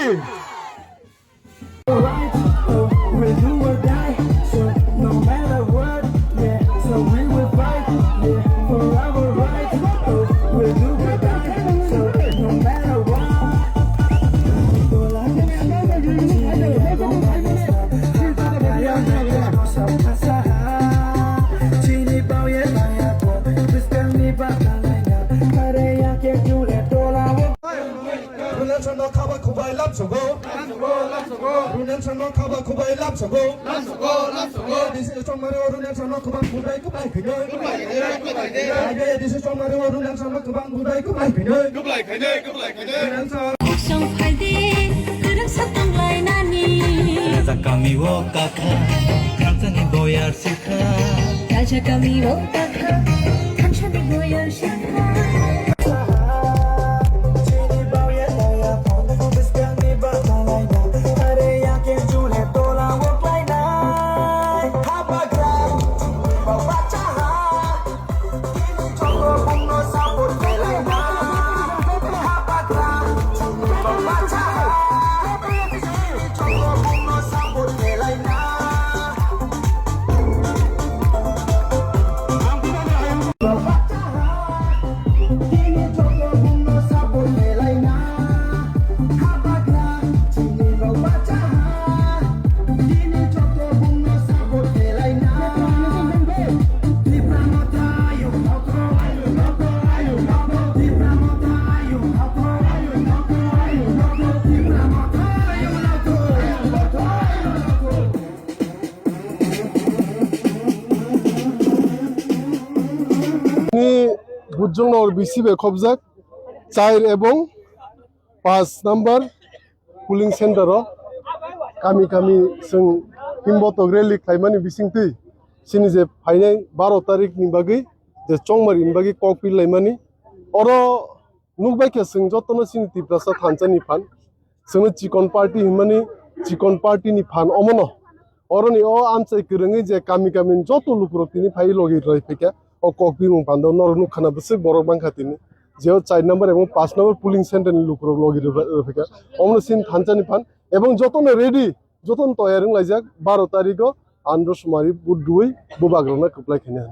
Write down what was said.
We'll do or die, so no matter what, yeah. So we will fight, yeah, for our rights. We'll do or die, so no matter what. Runelchano khaba khubai lam sogo Runelchano khaba khubai lam sogo This is from Mario Runelchano khaba khubai khubai This is from Mario Runelchano khaba khubai khubai cuộc sống phải đi cứ đứng sát tương lai nani Raja kami wo kakha Kansani boyar sikha Raja kami wo kakha Kansani boyar sikha বুজংনগর বিসিবে খবজাক 4 এবং 5 number pulling centre কামি কামি जों हिमबतक रेली खायमानि बिसिंथि सिनि जे फाइनाय 12 तारिख नि बागै जे चंमारि नि बागै कॉपी लायमानि अरो नुबायके जों जतनो सिनि तिप्रासा थानसानि फान जों chicken party Himani chicken party नि फान अमनो अरनि अ आमसाय गोरोङै जे कामी कामी जत लुकुरतिनि फाइ लगि रायफैका अ कॉपी मुं फान्दो नरनु खाना बसे बरक बांखातिनि जेव 4 नम्बर এবং 5 नम्बर पुलिंग सेंटर नि लुकुर लगि रायफैका अमनो सिन थानसानि फान এবং যতন রেডি যতন তৈয়ারি লাইজাক 12 তারিখ আন্দ্র সুমারি বুধুই বুবাগ্রনা কপ্লাই খেনে